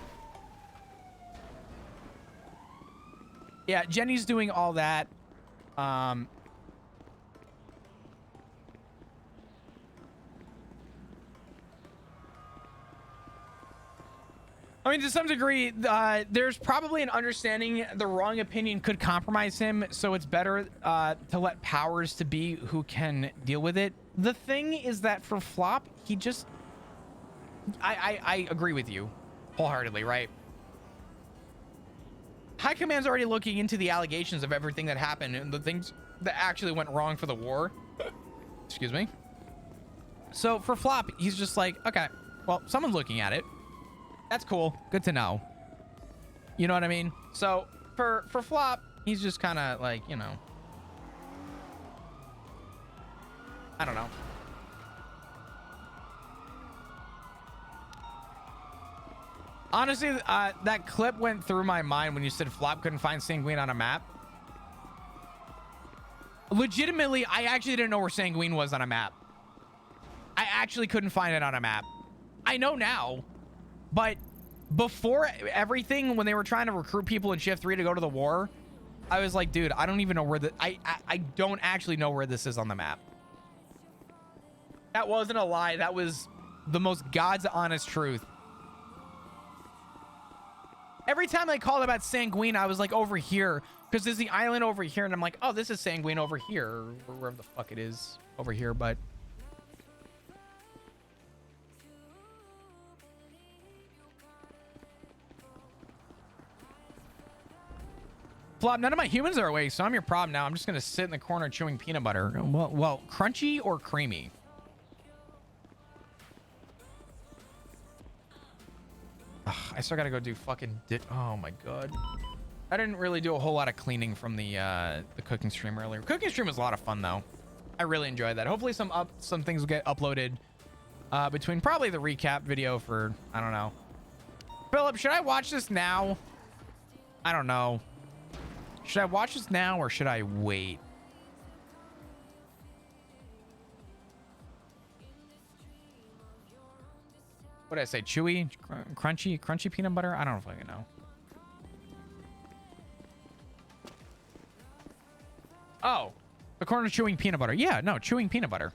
Yeah, Jenny's doing all that. I mean, to some degree, there's probably an understanding the wrong opinion could compromise him, so it's better to let powers to be who can deal with it. The thing is that for Flop, he just... I agree with you wholeheartedly, right? High Command's already looking into the allegations of everything that happened and the things that actually went wrong for the war. Excuse me. So for Flop, he's just like, okay, well, someone's looking at it. That's cool. Good to know. You know what I mean? So for Flop, he's just kind of like, you know, I don't know. Honestly, that clip went through my mind when you said Flop couldn't find Sanguine on a map. Legitimately, I actually didn't know where Sanguine was on a map. I actually couldn't find it on a map. I know now. But before everything, when they were trying to recruit people in Shift 3 to go to the war, I was like, dude, I don't even know where I don't actually know where this is on the map. That wasn't a lie. That was the most God's honest truth. Every time I called about Sanguine, I was like, over here. Because there's the island over here. And I'm like, oh, this is Sanguine over here. Or wherever the fuck it is over here. But... Flop, none of my humans are awake, so I'm your problem now. I'm just gonna sit in the corner chewing peanut butter. Well, crunchy or creamy? Ugh, I still gotta go do fucking oh my god. I didn't really do a whole lot of cleaning from the cooking stream earlier. Cooking stream was a lot of fun though. I really enjoyed that. Hopefully some things will get uploaded between probably the recap video for, I don't know. Philip, should I watch this now? I don't know. Should I watch this now or should I wait? What did I say? Chewy? Crunchy peanut butter? I don't fucking know. Oh, the corner chewing peanut butter. Yeah, no, chewing peanut butter.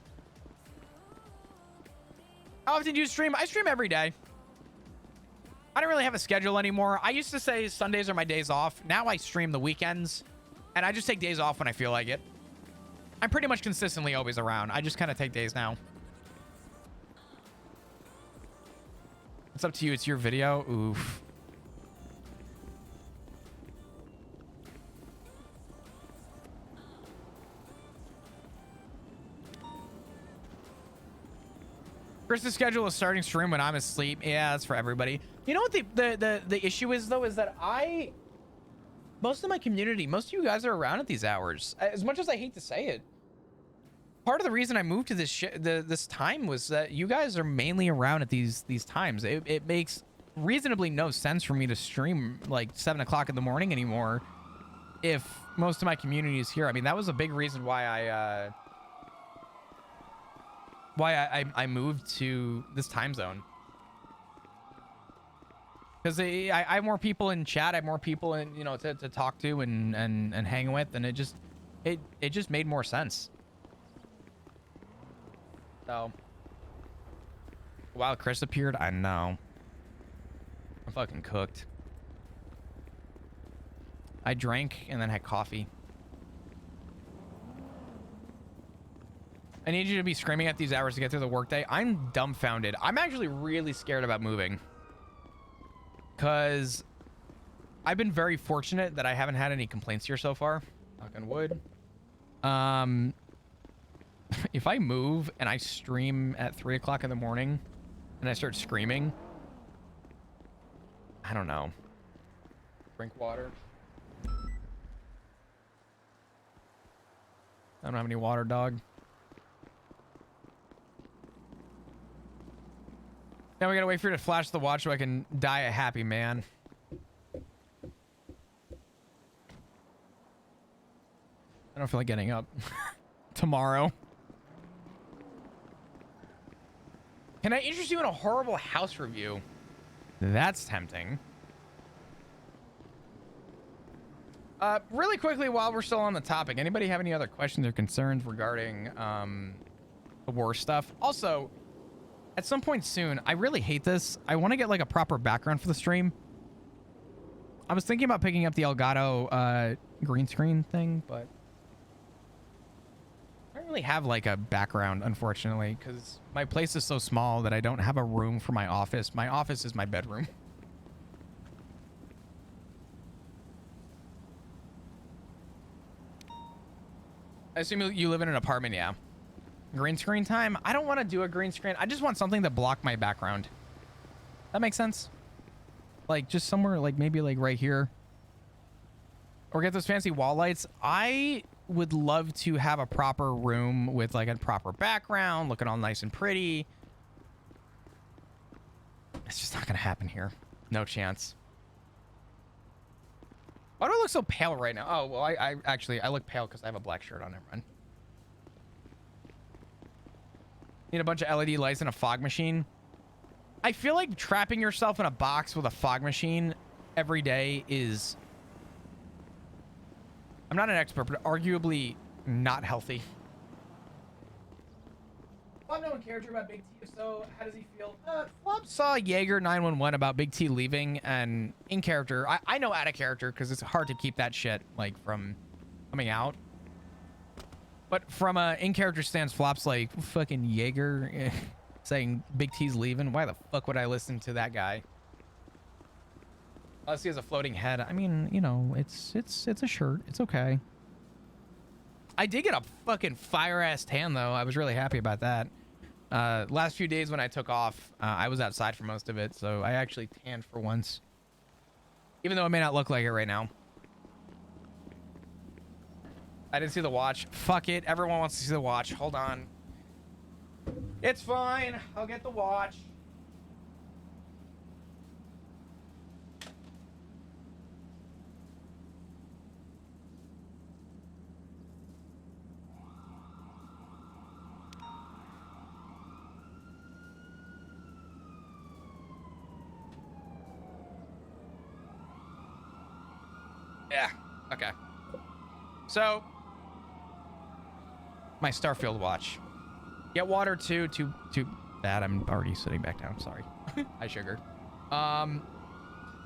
How often do you stream? I stream every day. I don't really have a schedule anymore. I used to say Sundays are my days off. Now I stream the weekends, and I just take days off when I feel like it. I'm pretty much consistently always around. I just kind of take days now. It's up to you. It's your video. Oof. Chris's schedule is starting stream when I'm asleep. Yeah, that's for everybody. You know what the issue is though, is that most of my community, most of you guys are around at these hours. As much as I hate to say it, part of the reason I moved to this time was that you guys are mainly around at these times. It makes reasonably no sense for me to stream like 7 o'clock in the morning anymore if most of my community is here. I mean, that was a big reason why I moved to this time zone. Because I have more people in chat, I have more people in, you know, to talk to and hang with, and it just made more sense. So, while Chris appeared, I know. I'm fucking cooked. I drank and then had coffee. I need you to be screaming at these hours to get through the workday. I'm dumbfounded. I'm actually really scared about moving. Because I've been very fortunate that I haven't had any complaints here so far. Knock on wood. If I move and I stream at 3 o'clock in the morning and I start screaming, I don't know. Drink water. I don't have any water, dog. Now we gotta wait for you to flash the watch so I can die a happy man. I don't feel like getting up tomorrow. Can I interest you in a horrible house review? That's tempting. Really quickly, while we're still on the topic, anybody have any other questions or concerns regarding the war stuff? Also, At some point soon, I really hate this. I want to get like a proper background for the stream. I was thinking about picking up the Elgato green screen thing, but I don't really have like a background, unfortunately, because my place is so small that I don't have a room for my office. My office is my bedroom. I assume you live in an apartment, yeah. Green screen time? I don't want to do a green screen. I just want something to block my background. That makes sense? Like, just somewhere, like, maybe, like, right here. Or get those fancy wall lights. I would love to have a proper room with, like, a proper background, looking all nice and pretty. It's just not going to happen here. No chance. Why do I look so pale right now? Oh, well, I actually look pale because I have a black shirt on. Never mind. Need a bunch of LED lights and a fog machine. I feel like trapping yourself in a box with a fog machine every day is... I'm not an expert, but arguably not healthy. Unknown character about Big T. So, how does he feel? Flop saw Jaeger 911 about Big T leaving, and in character, I know out of character because it's hard to keep that shit like from coming out. But from a in character stance, Flop's like fucking Jaeger saying Big T's leaving. Why the fuck would I listen to that guy? Unless he has a floating head. I mean, you know, it's a shirt. It's okay. I did get a fucking fire ass tan though. I was really happy about that. Last few days when I took off, I was outside for most of it, so I actually tanned for once. Even though it may not look like it right now. I didn't see the watch. Fuck it. Everyone wants to see the watch. Hold on. It's fine. I'll get the watch. Yeah. Okay. So, my Starfield watch. Get water too bad. I'm already sitting back down. Sorry. Hi, sugar.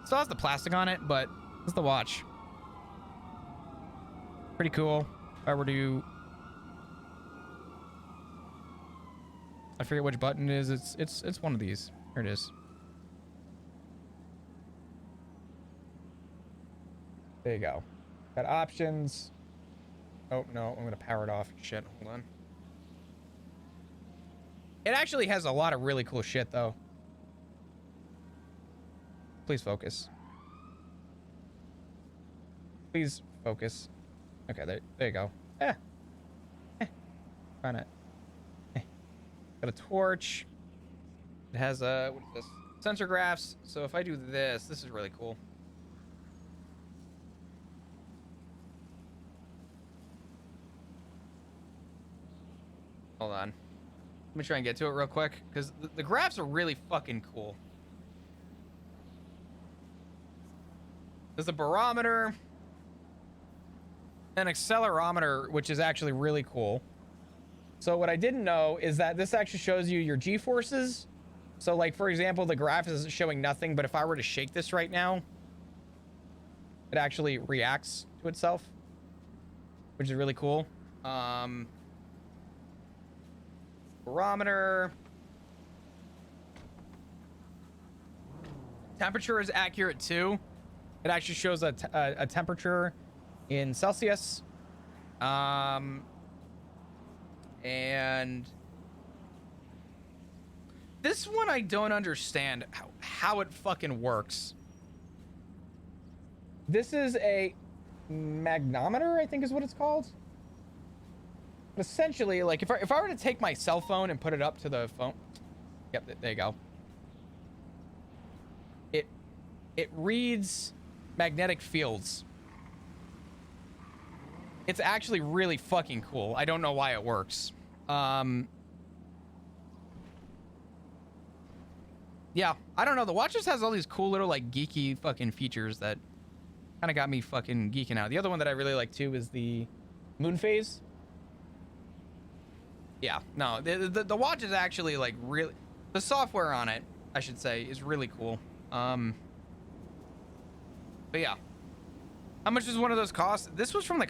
Still has the plastic on it, but this is the watch. Pretty cool. If I were to, I forget which button it is. It's one of these. Here it is. There you go. Got options. Oh, no. I'm going to power it off. Shit. Hold on. It actually has a lot of really cool shit, though. Please focus. Please focus. Okay, there you go. Why not? Got a torch. It has a, what is this? Sensor graphs. So if I do this is really cool. Hold on. Let me try and get to it real quick, because the graphs are really fucking cool. There's a barometer, an accelerometer, which is actually really cool. So what I didn't know is that this actually shows you your G-forces. So like, for example, the graph is showing nothing, but if I were to shake this right now, it actually reacts to itself, which is really cool. Barometer. Temperature is accurate too. It actually shows a temperature in Celsius. And this one I don't understand how it fucking works. This is a magnometer, I think is what it's called. But essentially, like if I were to take my cell phone and put it up to the phone, yep, there you go. It reads magnetic fields. It's actually really fucking cool. I don't know why it works. Yeah, I don't know. The watch just has all these cool little like geeky fucking features that kind of got me fucking geeking out. The other one that I really like too is the moon phase. Yeah, no, the watch is actually like really, The software on it, I should say, is really cool. But yeah. How much does one of those cost? This was from the